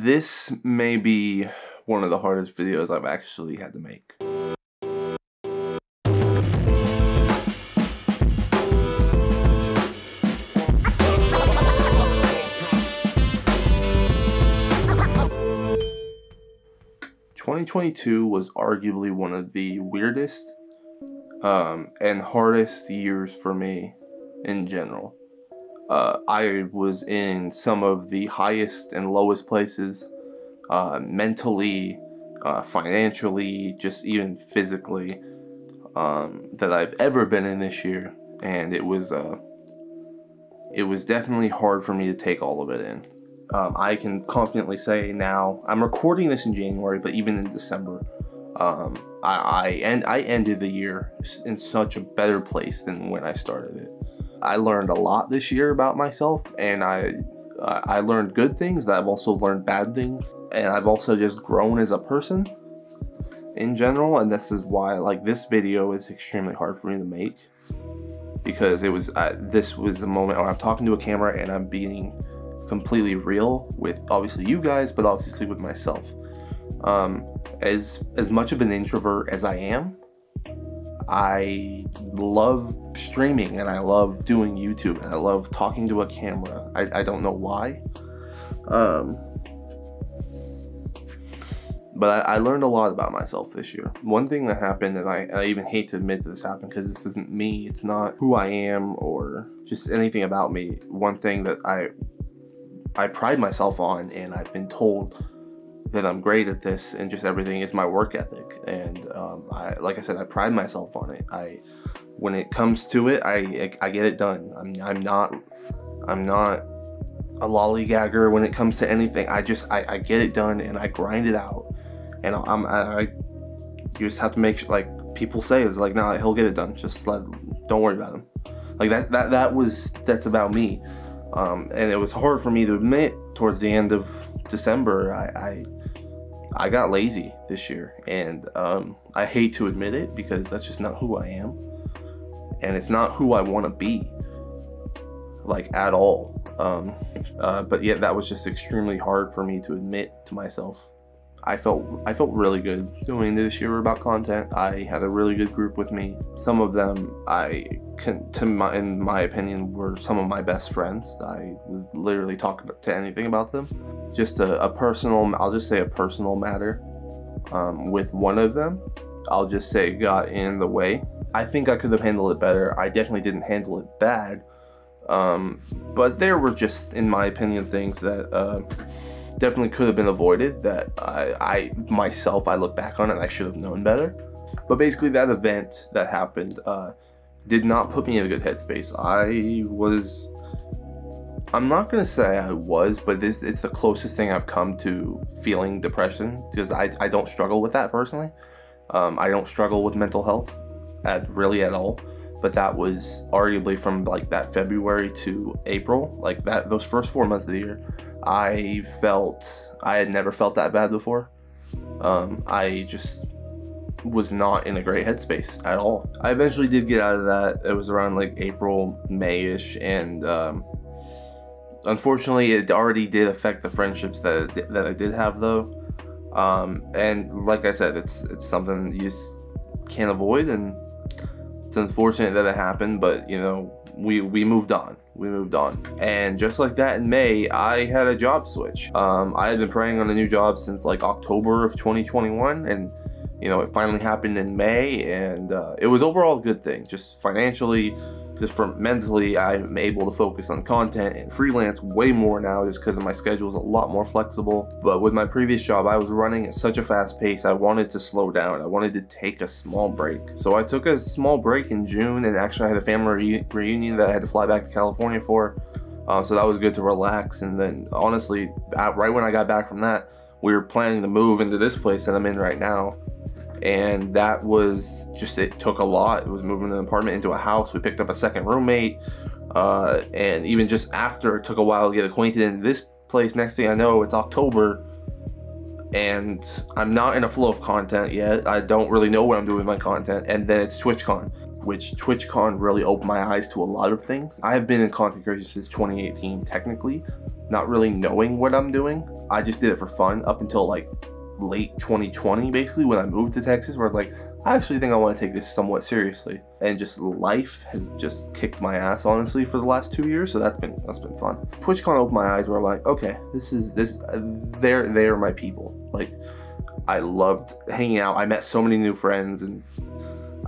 This may be one of the hardest videos I've actually had to make. "2022 was arguably one of the weirdest and hardest years for me in general. I was in some of the highest and lowest places, mentally, financially, just even physically, that I've ever been in this year, and it was definitely hard for me to take all of it in. I can confidently say now, I'm recording this in January, but even in December, I ended the year in such a better place than when I started it. I learned a lot this year about myself, and I learned good things, but I've also learned bad things, and I've also just grown as a person in general. And this is why, like, this video is extremely hard for me to make, because this was a moment where I'm talking to a camera and I'm being completely real with obviously you guys, but obviously with myself. As much of an introvert as I am, I love streaming and I love doing YouTube and I love talking to a camera. I don't know why. But I learned a lot about myself this year. One thing that happened, and I even hate to admit that this happened because this isn't me, it's not who I am or just anything about me. One thing that I pride myself on, and I've been told that I'm great at this and just everything, is my work ethic. And like I said, I pride myself on it. When it comes to it, I get it done. I'm not a lollygagger when it comes to anything. I get it done and I grind it out. And you just have to make sure, like people say, it's like, nah, he'll get it done. Just don't worry about him. Like that's about me. And it was hard for me to admit towards the end of December. I got lazy this year, and I hate to admit it because that's just not who I am, and it's not who I want to be, like, at all. But yet that was just extremely hard for me to admit to myself. I felt really good doing this year about content. I had a really good group with me. Some of them in my opinion, were some of my best friends. I was literally talking to anything about them. Just I'll just say a personal matter with one of them, I'll just say, got in the way. I think I could have handled it better. I definitely didn't handle it bad. But there were just, in my opinion, things that definitely could have been avoided, that I myself look back on it and I should have known better. But basically that event that happened did not put me in a good headspace. I'm not gonna say I was, but it's the closest thing I've come to feeling depression, because I don't struggle with that personally. I don't struggle with mental health really at all. But that was arguably from like that February to April, like those first 4 months of the year, I had never felt that bad before. I just was not in a great headspace at all. I eventually did get out of that. It was around like April, May-ish, and unfortunately it already did affect the friendships that I did have though. And like I said, it's something you just can't avoid, and it's unfortunate that it happened, but you know, we moved on. And just like that, in May, I had a job switch. I had been praying on a new job since like October of 2021, and you know, it finally happened in May, and it was overall a good thing. Just financially, just mentally, I'm able to focus on content and freelance way more now, just because my schedule is a lot more flexible. But with my previous job, I was running at such a fast pace, I wanted to slow down. I wanted to take a small break. So I took a small break in June, and actually I had a family reunion that I had to fly back to California for. So that was good to relax. And then honestly, right when I got back from that, we were planning to move into this place that I'm in right now. And that was just, it took a lot. It was moving an apartment into a house. We picked up a second roommate, and even just after, it took a while to get acquainted in this place. Next thing I know, it's October, and I'm not in a flow of content yet. I don't really know what I'm doing with my content. And then it's TwitchCon, which TwitchCon really opened my eyes to a lot of things. I have been in content creation since 2018 technically, not really knowing what I'm doing. I just did it for fun up until like late 2020, basically, when I moved to Texas, where like, I actually think I want to take this somewhat seriously. And just life has just kicked my ass, honestly, for the last 2 years. So that's been fun. TwitchCon opened my eyes where I'm like, okay, they're my people. Like, I loved hanging out. I met so many new friends, and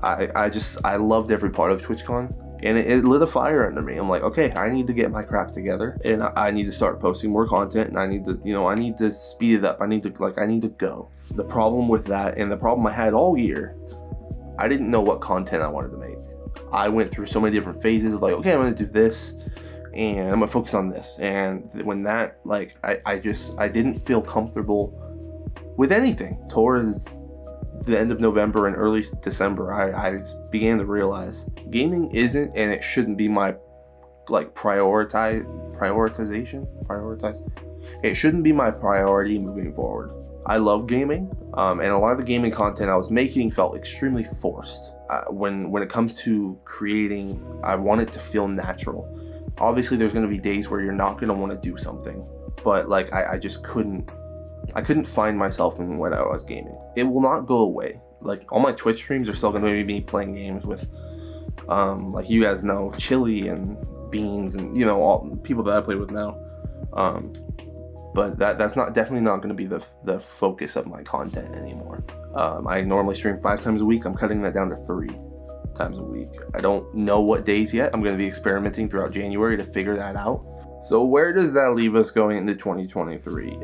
I loved every part of TwitchCon. And it lit a fire under me. I'm like, okay, I need to get my crap together, and I need to start posting more content, and I need to, I need to speed it up. I need to go. The problem with that, and the problem I had all year, I didn't know what content I wanted to make. I went through so many different phases of like, okay, I'm gonna do this, and I'm gonna focus on this. And when that, like, I didn't feel comfortable with anything. Towards the end of November and early December, I began to realize gaming isn't, and it shouldn't be my like prioritize. It shouldn't be my priority moving forward. I love gaming, and a lot of the gaming content I was making felt extremely forced. When it comes to creating, I want it to feel natural. Obviously, there's going to be days where you're not going to want to do something, but like I just couldn't find myself in when I was gaming. It will not go away. Like, all my Twitch streams are still going to be me playing games with, like you guys know, Chili and Beans, and all people that I play with now. But that's definitely not going to be the focus of my content anymore. I normally stream 5 times a week. I'm cutting that down to 3 times a week. I don't know what days yet. I'm going to be experimenting throughout January to figure that out. So where does that leave us going into 2023?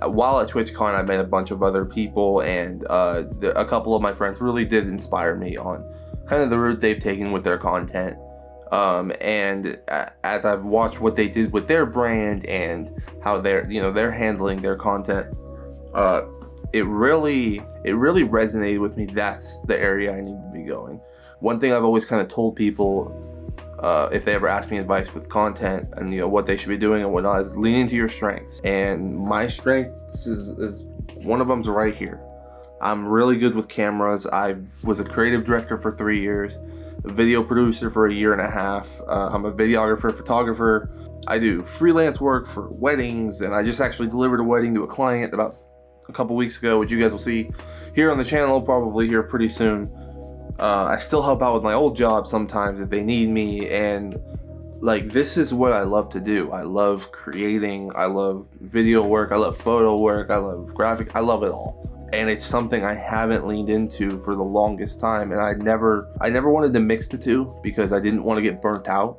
While at TwitchCon, I met a bunch of other people, and a couple of my friends really did inspire me on kind of the route they've taken with their content. And as I've watched what they did with their brand and how they're handling their content, it really resonated with me. That's the area I need to be going. One thing I've always kind of told people, if they ever ask me advice with content and what they should be doing and whatnot, is lean into your strengths. And my strengths is one of them's right here. I'm really good with cameras. I was a creative director for 3 years, a video producer for 1.5 years. I'm a videographer, photographer. I do freelance work for weddings, and I just actually delivered a wedding to a client about a couple weeks ago, which you guys will see here on the channel probably here pretty soon. I still help out with my old job sometimes if they need me, and like, this is what I love to do. I love creating, I love video work, I love photo work, I love graphic, I love it all. And it's something I haven't leaned into for the longest time, and I never wanted to mix the two because I didn't want to get burnt out.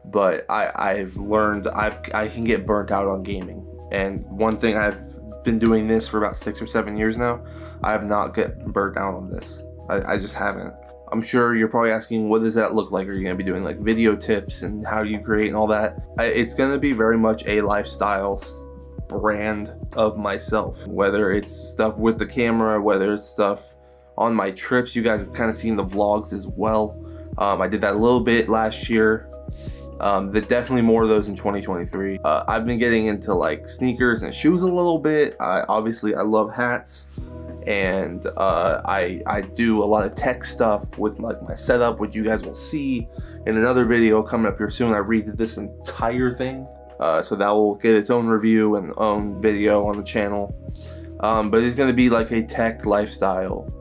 But I've learned I can get burnt out on gaming. And one thing, I've been doing this for about 6 or 7 years now, I have not gotten burnt out on this. I just haven't. I'm sure you're probably asking, what does that look like? Are you going to be doing like video tips and how do you create and all that? It's going to be very much a lifestyle brand of myself, whether it's stuff with the camera, whether it's stuff on my trips. You guys have kind of seen the vlogs as well. I did that a little bit last year. Definitely more of those in 2023. I've been getting into like sneakers and shoes a little bit. Obviously I love hats, and I do a lot of tech stuff with like my setup, which you guys will see in another video coming up here soon. I redid this entire thing, so that will get its own review and own video on the channel. But it's going to be like a tech lifestyle,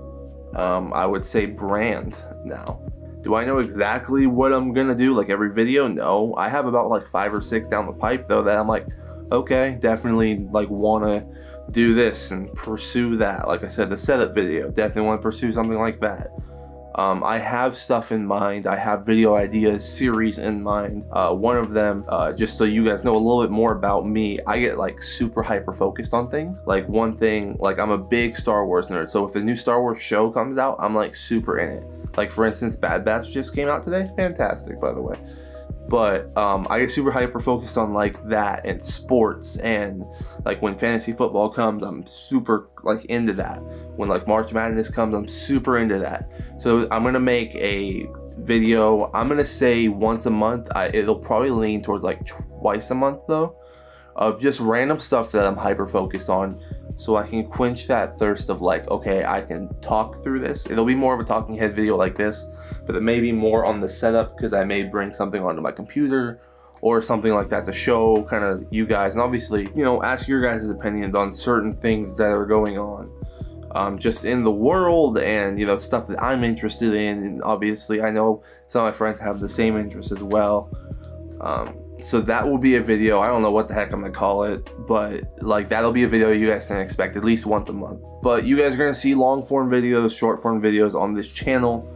I would say, brand now. Do I know exactly what I'm gonna do like every video? No. I have about like 5 or 6 down the pipe though that I'm like, okay, definitely like wanna do this and pursue that. Like I said, the setup video, definitely want to pursue something like that. I have stuff in mind. I have video ideas, series in mind. One of them, just so you guys know a little bit more about me, I get like super hyper focused on things. Like one thing, like I'm a big Star Wars nerd, so if a new Star Wars show comes out, I'm like super in it. Like for instance, Bad Batch just came out today. Fantastic, by the way. But I get super hyper focused on like that and sports, and like when fantasy football comes, I'm super like into that. When like March Madness comes, I'm super into that. So I'm gonna make a video, I'm gonna say once a month. It'll probably lean towards like twice a month though, of just random stuff that I'm hyper focused on, so I can quench that thirst of like, okay, I can talk through this. It'll be more of a talking head video like this, but it may be more on the setup because I may bring something onto my computer, or something like that to show kind of you guys, and obviously, you know, ask your guys' opinions on certain things that are going on just in the world, and you know, stuff that I'm interested in. And obviously I know some of my friends have the same interests as well. So that will be a video. I don't know what the heck I'm gonna call it, but like that'll be a video you guys can expect at least once a month. But you guys are gonna see long form videos, short form videos on this channel.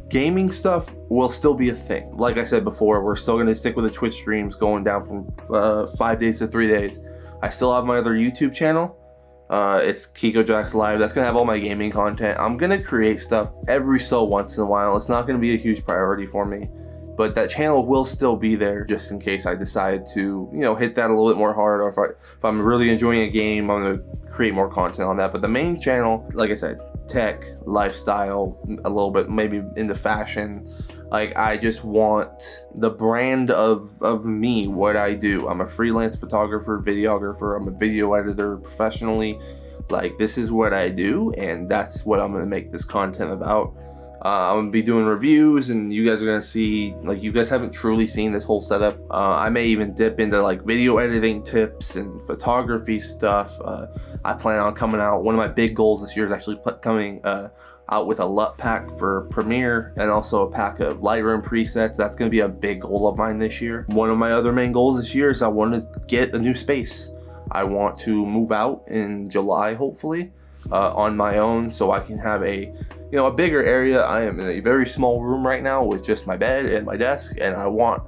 Gaming stuff will still be a thing. Like I said before, we're still gonna stick with the Twitch streams, going down from 5 days to 3 days. I still have my other YouTube channel. It's KikoJax Live. That's gonna have all my gaming content. I'm gonna create stuff every so once in a while. It's not gonna be a huge priority for me, but that channel will still be there just in case I decide to, you know, hit that a little bit more hard, or if I'm really enjoying a game, I'm gonna create more content on that. But the main channel, like I said, tech, lifestyle, a little bit maybe into fashion. Like, I just want the brand of me, what I do. I'm a freelance photographer, videographer, I'm a video editor professionally. Like, this is what I do, and that's what I'm gonna make this content about. I'm gonna be doing reviews, and you guys are gonna see, like, you guys haven't truly seen this whole setup. I may even dip into like video editing tips and photography stuff. I plan on coming out, one of my big goals this year is actually coming out with a LUT pack for Premiere, and also a pack of Lightroom presets. That's gonna be a big goal of mine this year. One of my other main goals this year is I want to get a new space. I want to move out in July, hopefully, on my own, so I can have a, you know, a bigger area. I am in a very small room right now with just my bed and my desk, and I want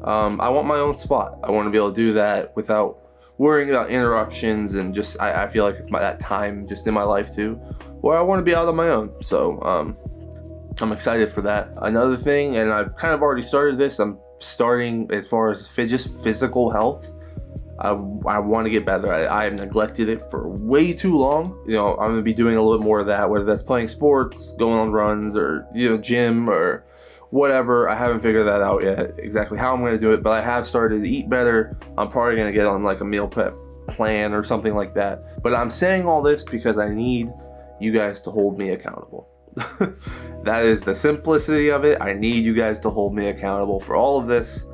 my own spot. I want to be able to do that without worrying about interruptions, and just I feel like it's that time just in my life too, where I want to be out on my own. So I'm excited for that. Another thing, and I've kind of already started this, I'm starting as far as just physical health. I want to get better. I have neglected it for way too long. You know, I'm gonna be doing a little bit more of that, whether that's playing sports, going on runs, or, you know, gym or whatever. I haven't figured that out yet, exactly how I'm gonna do it, but I have started to eat better. I'm probably gonna get on like a meal prep plan or something like that. But I'm saying all this because I need you guys to hold me accountable. That is the simplicity of it. I need you guys to hold me accountable for all of this,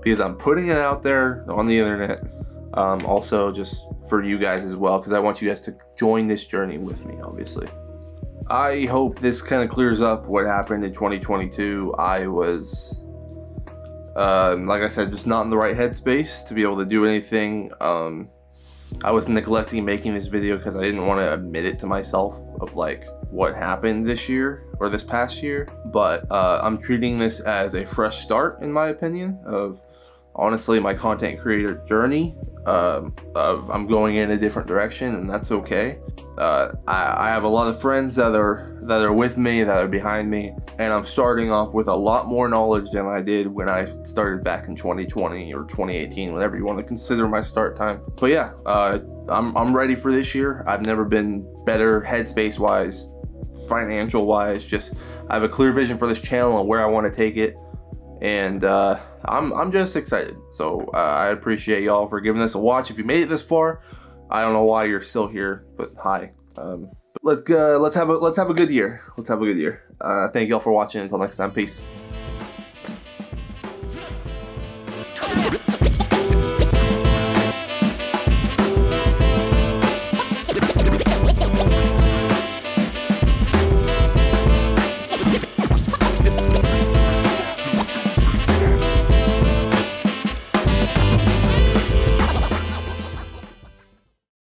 because I'm putting it out there on the internet. Also just for you guys as well, because I want you guys to join this journey with me, obviously. I hope this kind of clears up what happened in 2022. I was, like I said, just not in the right headspace to be able to do anything. I was neglecting making this video because I didn't want to admit it to myself of like what happened this year or this past year. But I'm treating this as a fresh start, in my opinion, of honestly my content creator journey. I'm going in a different direction, and that's okay. I have a lot of friends that are with me, that are behind me, and I'm starting off with a lot more knowledge than I did when I started back in 2020 or 2018, whatever you want to consider my start time. But yeah, I'm ready for this year. I've never been better headspace wise, financial wise. Just I have a clear vision for this channel and where I want to take it, and I'm just excited. So I appreciate y'all for giving this a watch. If you made it this far, I don't know why you're still here, but hi. But let's have a good year. Let's have a good year. Thank y'all for watching. Until next time, peace.